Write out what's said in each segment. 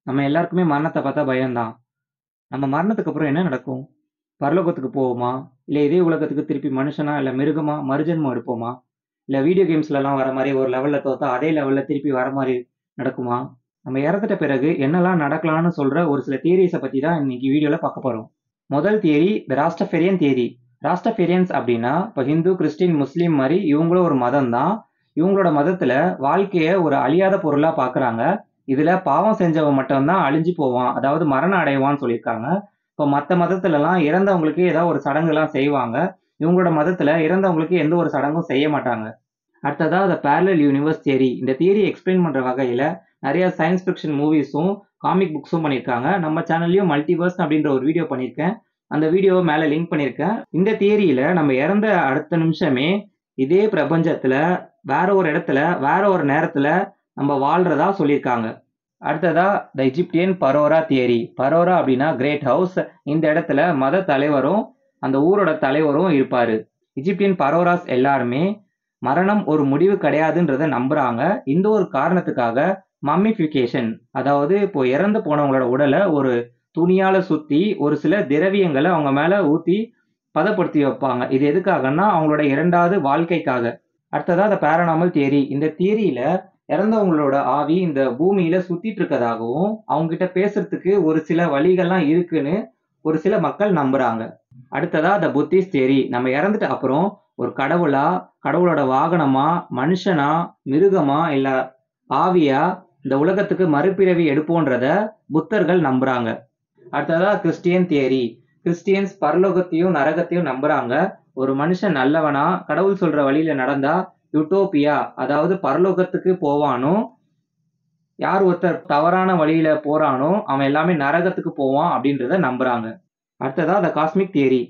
நம்ம எல்லாருக்குமே மரணத்த பார்த்தா பயம்தான். நம்ம மரணத்துக்கு அப்புறம் என்ன நடக்கும்? பரலோகத்துக்கு போவோமா? இல்ல இதே உலகத்துக்கு திருப்பி மனுஷனா, இல்ல மிருகமா மறுஜென்மம் எடுப்போமா? இல்ல வீடியோ கேம்ஸ்லலாம் வர மாரி ஒரு லெவல்ல தோத்தா, அதே லெவல்ல திருப்பி வர மாரி நடக்குமா? நம்ம இறந்துட்ட பிறகு என்னலாம் நடக்கலாம்னு சொல்ற ஒரு சில தியரீஸ பத்தி தான் இன்னைக்கு வீடியோல பார்க்க போறோம். முதல் தியரி தி ராஸ்டஃபேரியன் தியரி. ராஸ்டஃபேரியன்ஸ் அப்படின்னா, இப்ப ஹிந்து, கிறிஸ்டின், முஸ்லீம் மாரி இவங்களும் ஒரு மதம் தான். இவங்களோட மதத்துல வாழ்க்கைய ஒரு அழியாத பொருளா பார்க்குறாங்க. இதுல பாவம் செஞ்சவன் மட்டும் தான் அழிஞ்சு போவான். அதாவது மரணம் அடைவான்னு சொல்லியிருக்காங்க. இப்போ மத்த மதத்துலலாம் இறந்தவங்களுக்கு ஏதாவது ஒரு சடங்குலாம் செய்வாங்க. இவங்களோட மதத்துல இறந்தவங்களுக்கு எந்த ஒரு சடங்கும் செய்ய மாட்டாங்க. அடுத்ததா த பேரலல் யூனிவர்ஸ் தியரி. இந்த தியரி எக்ஸ்பிளைன் பண்ற வகையில நெறைய சயன்ஸ் ஃபிக்ஷன் மூவிஸும், காமிக் புக்ஸும் பண்ணியிருக்காங்க. நம்ம சேனல்லயும் மல்டிவர்ஸ் அப்படின்ற ஒரு வீடியோ பண்ணியிருக்கேன். அந்த வீடியோவ மேல லிங்க் பண்ணியிருக்கேன். இந்த தியரியில நம்ம இறந்த அடுத்த நிமிஷமே இதே பிரபஞ்சத்துல வேற ஒரு இடத்துல, வேற ஒரு நேரத்துல நம்ம வாழ்றதா சொல்லியிருக்காங்க. அடுத்ததா த எஜிப்தியன் பரோரா தியரி. பரோரா அப்படின்னா கிரேட் ஹவுஸ். இந்த இடத்துல மத தலைவரும், அந்த ஊரோட தலைவரும் இருப்பாரு. எஜிப்தியன் பரோராஸ் எல்லாருமே மரணம் ஒரு முடிவு கிடையாதுன்றத நம்புறாங்க. இந்த ஒரு காரணத்துக்காக மம்மிஃபிகேஷன், அதாவது இப்போ இறந்து போனவங்களோட உடல ஒரு துணியால சுத்தி ஒரு சில திரவியங்கள அவங்க மேல ஊத்தி பதப்படுத்தி வைப்பாங்க. இது எதுக்காகன்னா, அவங்களோட 2வது வாழ்க்கைக்காக. அடுத்ததா த பாராநார்மல் தியரி. இந்த தியரியில இறந்தவங்களோட ஆவி இந்த பூமியில சுத்திட்டு இருக்கதாகவும், அவங்க கிட்ட பேசுறதுக்கு ஒரு சில வழிகள்லாம் இருக்குன்னு ஒரு சில மக்கள் நம்புறாங்க. அடுத்ததா த புத்திஸ்ட் தியரி. நம்ம இறந்துட்ட அப்புறம் ஒரு கடவுளா, கடவுளோட வாகனமா, மனுஷனா, மிருகமா, இல்ல ஆவியா இந்த உலகத்துக்கு மறுபிறவி எடுப்போன்றத புத்தர்கள் நம்புறாங்க. அடுத்ததா கிறிஸ்டியன் தியரி. கிறிஸ்டியன்ஸ் பரலோகத்தையும், நரகத்தையும் நம்புறாங்க. ஒரு மனுஷன் நல்லவனா, கடவுள் சொல்ற வழியில நடந்தா யுட்டோபியா, அதாவது பரலோகத்துக்கு போவானும். யார் ஒருத்தர் தவறான வழியில போறானோ, அவன் எல்லாமே நரகத்துக்கு போவான் அப்படின்றத நம்புறாங்க. அடுத்ததா த காஸ்மிக் தியரி.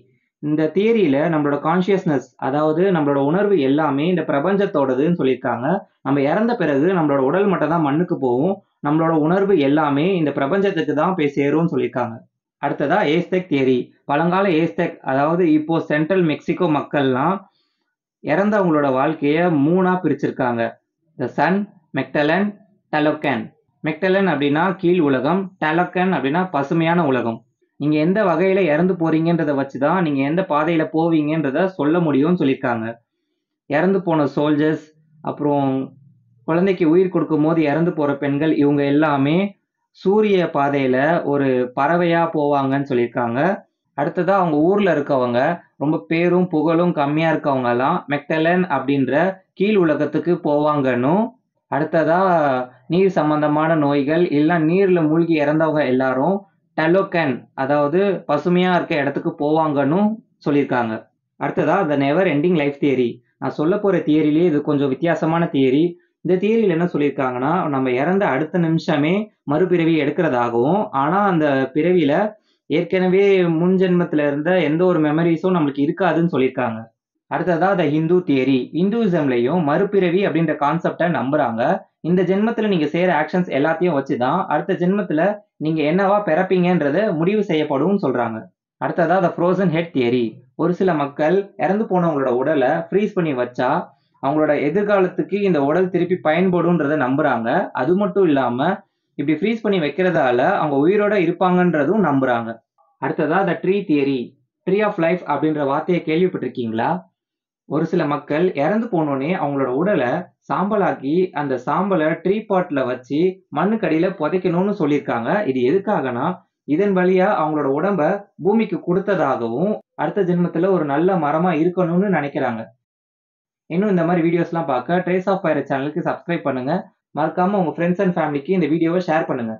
இந்த தியரியில நம்மளோட கான்ஷியஸ்னஸ், அதாவது நம்மளோட உணர்வு எல்லாமே இந்த பிரபஞ்சத்தோடதுன்னு சொல்லியிருக்காங்க. நம்ம இறந்த பிறகு நம்மளோட உடல் மட்டும் தான் மண்ணுக்கு போகும். நம்மளோட உணர்வு எல்லாமே இந்த பிரபஞ்சத்துக்கு தான் போய் சேரும்னு சொல்லியிருக்காங்க. அடுத்ததா ஏஸ்தெக் தியரி. பழங்கால ஏஸ்தெக், அதாவது இப்போ சென்ட்ரல் மெக்சிகோ மக்கள்லாம் இறந்தவங்களோட வாழ்க்கைய 3ஆ பிரிச்சிருக்காங்க. த சன், மெக்டலன், டலோக்கன். மெக்டலன் அப்படின்னா கீழ் உலகம், டலோக்கன் அப்படின்னா பசுமையான உலகம். நீங்க எந்த வகையில இறந்து போறீங்கன்றத வச்சு தான் நீங்க எந்த பாதையில போவீங்கன்றத சொல்ல முடியும்னு சொல்லியிருக்காங்க. இறந்து போன சோல்ஜர்ஸ், அப்புறம் குழந்தைக்கு உயிர் கொடுக்கும்போது இறந்து போற பெண்கள், இவங்க எல்லாமே சூரிய பாதையில ஒரு பறவையா போவாங்கன்னு சொல்லியிருக்காங்க. அடுத்ததா அவங்க ஊர்ல இருக்கவங்க, ரொம்ப பேரும் புகழும் கம்மியா இருக்கவங்கலாம் மெக்டலன் அப்படின்ற கீழ் உலகத்துக்கு போவாங்கன்னும், அடுத்ததா நீர் சம்பந்தமான நோய்கள், இல்ல நீர்ல மூழ்கி இறந்தவங்க எல்லாரும் டலோக்கன், அதாவது பசுமையா இருக்க இடத்துக்கு போவாங்கன்னும் சொல்லியிருக்காங்க. அடுத்ததா த நெவர் எண்டிங் லைஃப் தியரி. நான் சொல்லப் போற தியரியிலேயே இது கொஞ்சம் வித்தியாசமான தியரி. இந்த தியரியில என்ன சொல்லியிருக்காங்கன்னா, நம்ம இறந்த அடுத்த நிமிஷமே மறுபிறவி எடுக்கிறதாகவும், ஆனா அந்த பிறவியில ஏற்கனவே முன் ஜென்மத்துல இருந்த எந்த ஒரு மெமரீஸும் நம்மளுக்கு இருக்காதுன்னு சொல்லியிருக்காங்க. அடுத்ததா த ஹிந்து தியரி. இந்துயிசம்லயும் மறுபிறவி அப்படின்ற கான்செப்ட நம்புறாங்க. இந்த ஜென்மத்துல நீங்க செய்யற ஆக்ஷன்ஸ் எல்லாத்தையும் வச்சு தான் அடுத்த ஜென்மத்துல நீங்க என்னவா பிறப்பீங்கன்றத முடிவு செய்யப்படும்னு சொல்றாங்க. அடுத்ததா த ஃப்ரோசன் ஹெட் தியரி. ஒரு சில மக்கள் இறந்து போனவங்களோட உடல ஃப்ரீஸ் பண்ணி வச்சா, அவங்களோட எதிர்காலத்துக்கு இந்த உடல் திருப்பி பயன்படும்ன்றத நம்புறாங்க. அது மட்டும் இல்லாம, இப்படி ஃப்ரீஸ் பண்ணி வைக்கிறதால அவங்க உயிரோட இருப்பாங்கன்றதும் நம்புறாங்க. அடுத்ததா the tree theory. Tree of life அப்படின்ற வார்த்தைய கேள்விப்பட்டிருக்கீங்களா? ஒரு சில மக்கள் இறந்து போனோனே அவங்களோட உடல சாம்பலாக்கி, அந்த சாம்பல ட்ரீ பாட்ல வச்சு மண்ணுக்கடியில புதைக்கணும்னு சொல்லியிருக்காங்க. இது எதுக்காகன்னா, இதன் வழியா அவங்களோட உடம்ப பூமிக்கு குடுத்ததாகவும், அடுத்த ஜென்மத்துல ஒரு நல்ல மரமா இருக்கணும்னு நெனைக்கிறாங்க. இன்னும் இந்த மாரி வீடியோஸ்லாம் பார்க்க ட்ரேஸ் ஆஃப் ஃபயர் சேனலுக்கு சப்ஸ்கிரைப் பண்ணுங்க. மறக்காம உங்க ஃபிரெண்ட்ஸ் அண்ட் ஃபேமிலிக்கு இந்த வீடியோவ ஷேர் பண்ணுங்க.